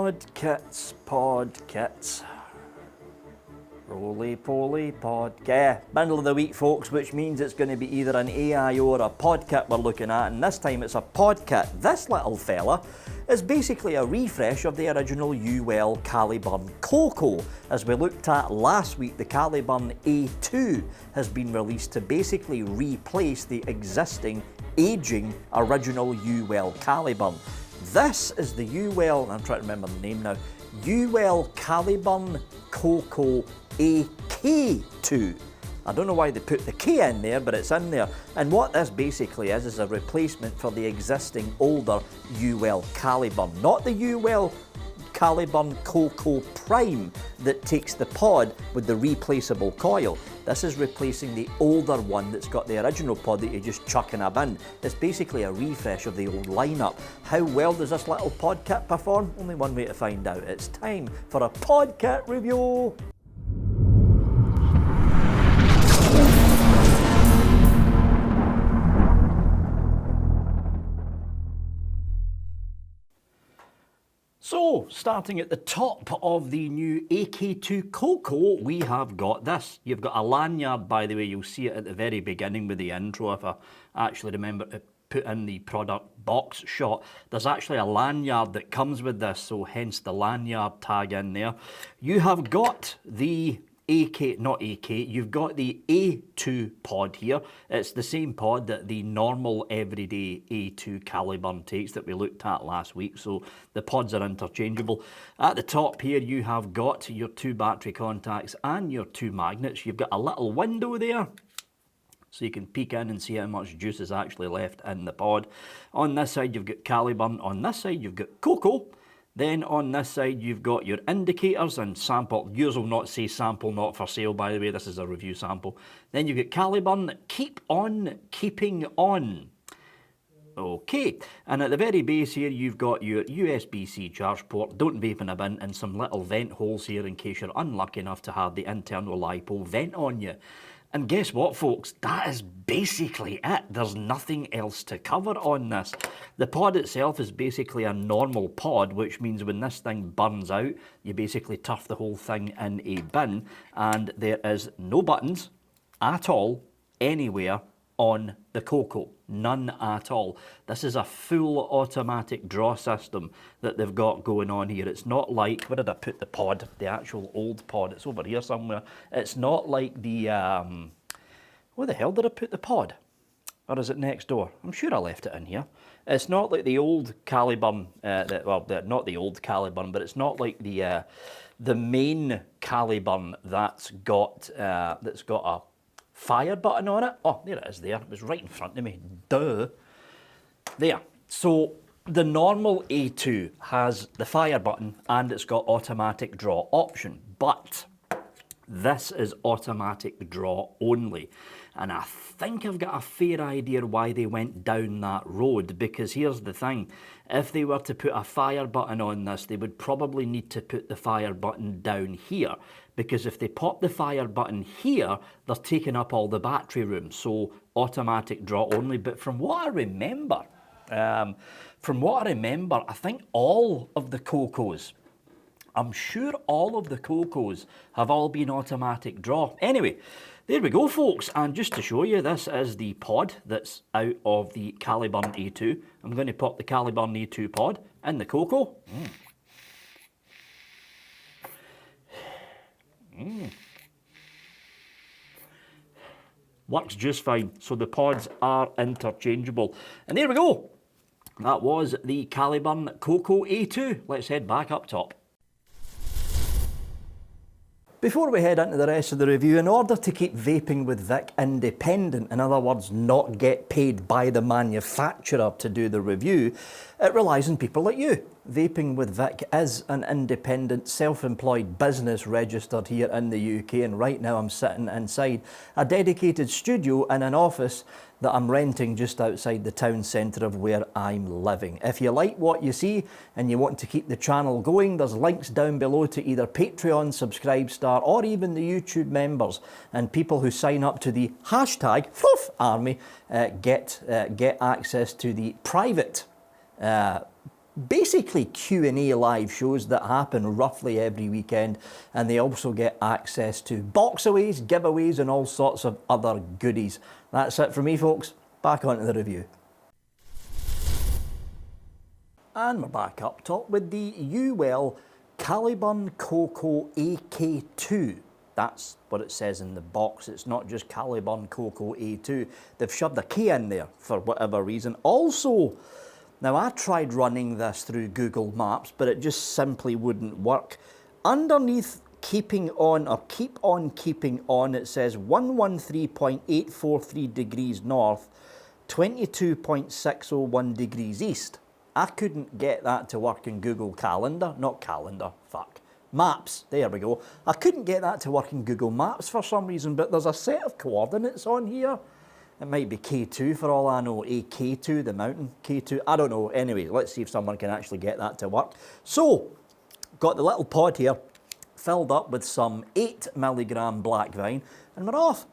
Pod kits. Roly-poly pod. Yeah, bundle of the week, folks, which means it's going to be either an AI or a pod kit we're looking at, and this time it's a pod kit. This little fella is basically a refresh of the original UWell Caliburn KOKO. As we looked at last week, the Caliburn A2 has been released to basically replace the existing, aging, original UWell Caliburn. This is the UWell, I'm trying to remember the name now, UWell Caliburn KOKO AK2. I don't know why they put the K in there, but it's in there. And what this basically is a replacement for the existing older UWell Caliburn. Not the UWell Caliburn KOKO Prime that takes the pod with the replaceable coil. This is replacing the older one that's got the original pod that you just chuck in a bin. It's basically a refresh of the old lineup. How well does this little pod kit perform? Only one way to find out. It's time for a pod kit review. So, starting at the top of the new AK2 KOKO, we have got this. You've got a lanyard, by the way, you'll see it at the very beginning with the intro, if I actually remember to put in the product box shot. There's actually a lanyard that comes with this, so hence the lanyard tag in there. You have got the you've got the A2 pod here. It's the same pod that the normal everyday A2 Caliburn takes that we looked at last week, so the pods are interchangeable. At the top here you have got your two battery contacts and your two magnets. You've got a little window there, so you can peek in and see how much juice is actually left in the pod. On this side you've got Caliburn, on this side you've got KOKO. Then on this side you've got your indicators and sample. Yours will not say sample not for sale, by the way, this is a review sample. Then you've got Caliburn, keep on keeping on. Okay, and at the very base here you've got your USB-C charge port, don't vape in a bin, and some little vent holes here in case you're unlucky enough to have the internal LiPo vent on you. And guess what, folks? That is basically it. There's nothing else to cover on this. The pod itself is basically a normal pod, which means when this thing burns out, you basically turf the whole thing in a bin, and there is no buttons at all anywhere on the KOKO. None at all. This is a full automatic draw system that they've got going on here. It's not like, where did I put the pod? The actual old pod. It's over here somewhere. It's not like the, where the hell did I put the pod? Or is it next door? I'm sure I left it in here. It's not like the old Caliburn, not the old Caliburn, but it's not like the main Caliburn that's got a fire button on it. Oh, there it is there. It was right in front of me. Duh. There. So the normal A2 has the fire button and it's got automatic draw option, but this is automatic draw only. And I think I've got a fair idea why they went down that road, because here's the thing. If they were to put a fire button on this, they would probably need to put the fire button down here, because if they pop the fire button here, they're taking up all the battery room. So automatic draw only. But from what I remember, I think all of the KOKOs, I'm sure all of the KOKOs have all been automatic draw. Anyway, there we go, folks. And just to show you, this is the pod that's out of the Caliburn A2. I'm going to pop the Caliburn A2 pod in the KOKO. Works just fine. So the pods are interchangeable. And there we go. That was the Caliburn KOKO A2. Let's head back up top. Before we head into the rest of the review, in order to keep Vaping with Vic independent, in other words, not get paid by the manufacturer to do the review, it relies on people like you. Vaping with Vic is an independent, self-employed business registered here in the UK, and right now I'm sitting inside a dedicated studio in an office that I'm renting just outside the town centre of where I'm living. If you like what you see and you want to keep the channel going, there's links down below to either Patreon, Subscribestar, or even the YouTube members. And people who sign up to the hashtag #Army get access to the private basically Q&A live shows that happen roughly every weekend, and they also get access to boxaways, giveaways and all sorts of other goodies. That's it for me, folks. Back onto the review. And we're back up top with the UWell Caliburn KOKO AK2. That's what it says in the box. It's not just Caliburn KOKO A2. They've shoved a K in there for whatever reason. Also, now I tried running this through Google Maps, but it just simply wouldn't work. Underneath keeping on or keep on keeping on, it says 113.843 degrees north, 22.601 degrees east. I couldn't get that to work in Google Maps, there we go. I couldn't get that to work in Google Maps for some reason, but there's a set of coordinates on here. It might be K2 for all I know, AK2, the mountain, K2, I don't know. Anyway, let's see if someone can actually get that to work. So, got the little pod here, filled up with some 8 milligram black vine, and we're off.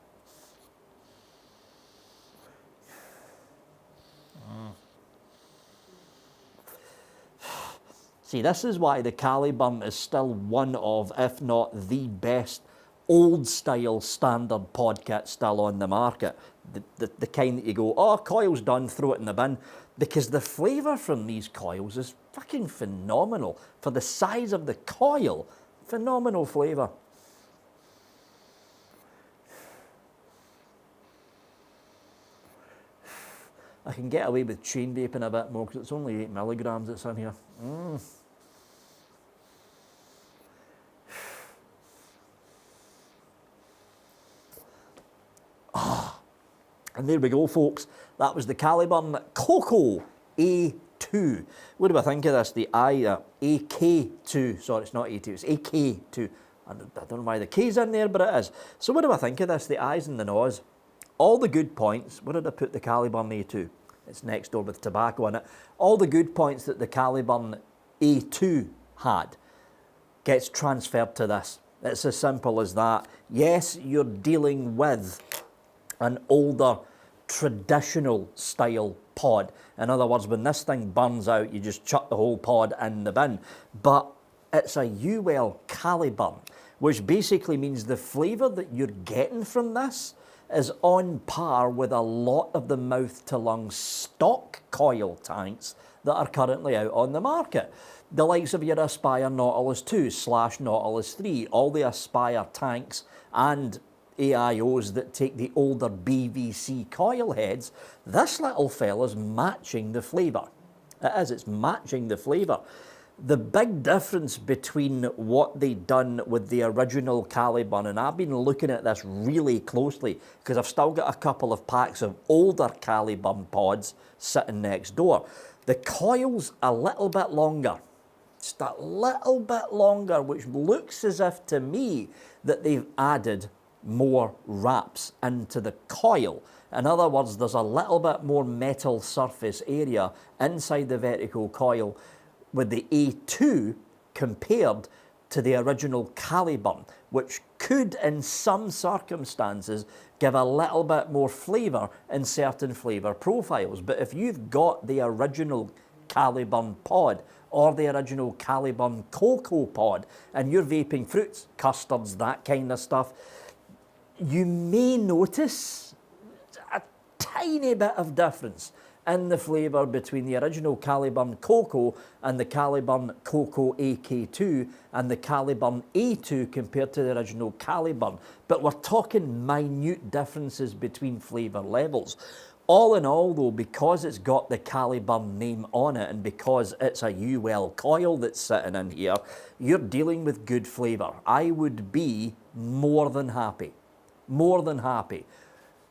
See, this is why the Caliburn is still one of, if not the best, old-style standard pod kit still on the market. The kind that you go, oh, coil's done, throw it in the bin. Because the flavour from these coils is fucking phenomenal. For the size of the coil, phenomenal flavour. I can get away with chain vaping a bit more because it's only 8 milligrams that's in here. And there we go, folks. That was the Caliburn KOKO A2. What do I think of this? The AK2. Sorry, it's not A2, it's AK2. I don't know why the K's in there, but it is. So what do I think of this? The eyes and the nose. All the good points. Where did I put the Caliburn A2? It's next door with tobacco in it. All the good points that the Caliburn A2 had gets transferred to this. It's as simple as that. Yes, you're dealing with an older traditional style pod. In other words, when this thing burns out, you just chuck the whole pod in the bin. But it's a UWell Caliburn, which basically means the flavour that you're getting from this is on par with a lot of the mouth-to-lung stock coil tanks that are currently out on the market. The likes of your Aspire Nautilus 2 / Nautilus 3, all the Aspire tanks and AIOs that take the older BVC coil heads, this little fella's matching the flavour. It is, it's matching the flavour. The big difference between what they'd done with the original Caliburn, and I've been looking at this really closely because I've still got a couple of packs of older Caliburn pods sitting next door. The coil's a little bit longer, just a little bit longer, which looks as if to me that they've added more wraps into the coil. In other words, there's a little bit more metal surface area inside the vertical coil with the A2 compared to the original Caliburn, which could in some circumstances give a little bit more flavour in certain flavour profiles. But if you've got the original Caliburn pod or the original Caliburn KOKO pod and you're vaping fruits, custards, that kind of stuff, you may notice a tiny bit of difference in the flavour between the original Caliburn KOKO and the Caliburn KOKO AK2 and the Caliburn A2 compared to the original Caliburn. But we're talking minute differences between flavour levels. All in all though, because it's got the Caliburn name on it and because it's a UWell coil that's sitting in here, you're dealing with good flavour. I would be more than happy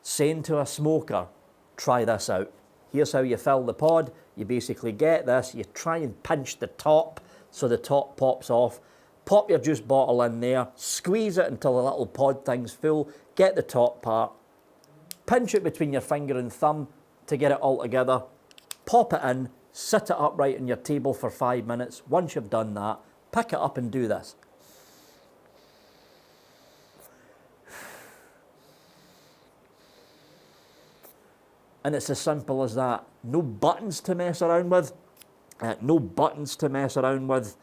saying to a smoker, try this out. Here's how you fill the pod. You basically get this, you try and pinch the top so the top pops off, pop your juice bottle in there, squeeze it until the little pod thing's full, get the top part, pinch it between your finger and thumb to get it all together, pop it in, sit it upright on your table for 5 minutes. Once you've done that, pick it up and do this. And it's as simple as that. No buttons to mess around with. No buttons to mess around with,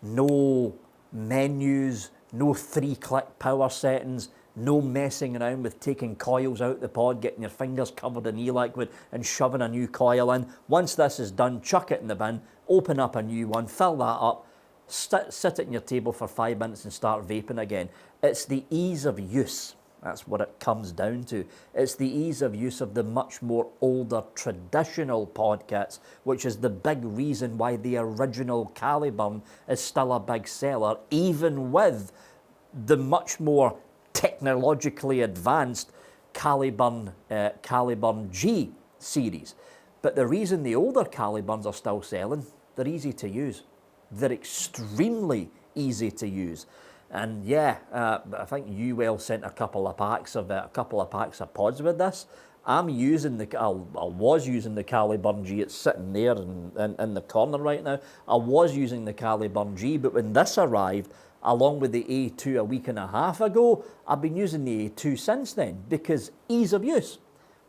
no menus, no 3-click power settings, no messing around with taking coils out the pod, getting your fingers covered in e-liquid and shoving a new coil in. Once this is done, chuck it in the bin, open up a new one, fill that up, sit it on your table for 5 minutes and start vaping again. It's the ease of use. That's what it comes down to. It's the ease of use of the much more older traditional pod kits, which is the big reason why the original Caliburn is still a big seller, even with the much more technologically advanced Caliburn G series. But the reason the older Caliburns are still selling, they're easy to use. They're extremely easy to use. And yeah, I think UWell sent a couple of packs of pods with this. I was using the Caliburn G. It's sitting there in the corner right now. I was using the Caliburn G, but when this arrived, along with the A2 a week and a half ago, I've been using the A2 since then because ease of use.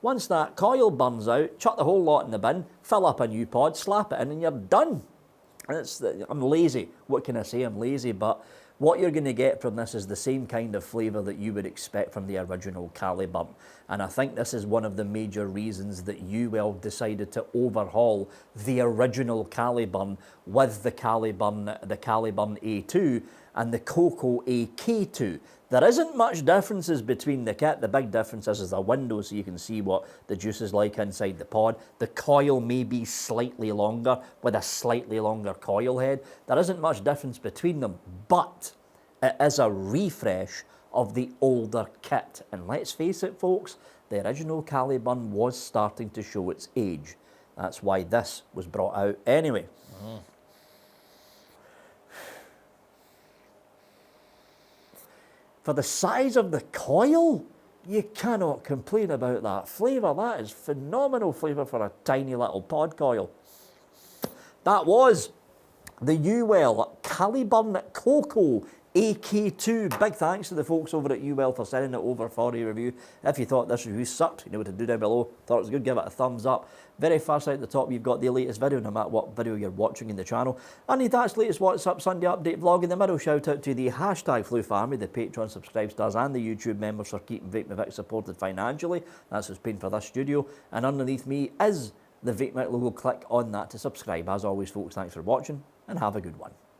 Once that coil burns out, chuck the whole lot in the bin, fill up a new pod, slap it in, and you're done. I'm lazy. What can I say? I'm lazy, but what you're going to get from this is the same kind of flavour that you would expect from the original Caliburn. And I think this is one of the major reasons that UWell decided to overhaul the original Caliburn with the Caliburn A2 and the KOKO AK2. There isn't much differences between the kit. The big difference is the window, so you can see what the juice is like inside the pod. The coil may be slightly longer with a slightly longer coil head. There isn't much difference between them, but it is a refresh of the older kit. And let's face it, folks, the original Caliburn was starting to show its age. That's why this was brought out anyway. For the size of the coil, you cannot complain about that flavour. That is phenomenal flavour for a tiny little pod coil. That was the UWell Caliburn KOKO AK2. Big thanks to the folks over at UWell for sending it over for a review. If you thought this review sucked, you know what to do down below. Thought it was good, give it a thumbs up. Very far side at the top, you've got the latest video, no matter what video you're watching in the channel. And that's latest What's Up Sunday update vlog. In the middle, shout out to the hashtag Flu Family, the Patreon subscribers and the YouTube members for keeping Vape with Vic supported financially. That's what's paying for this studio. And underneath me is the Vape logo. Click on that to subscribe. As always, folks, thanks for watching and have a good one.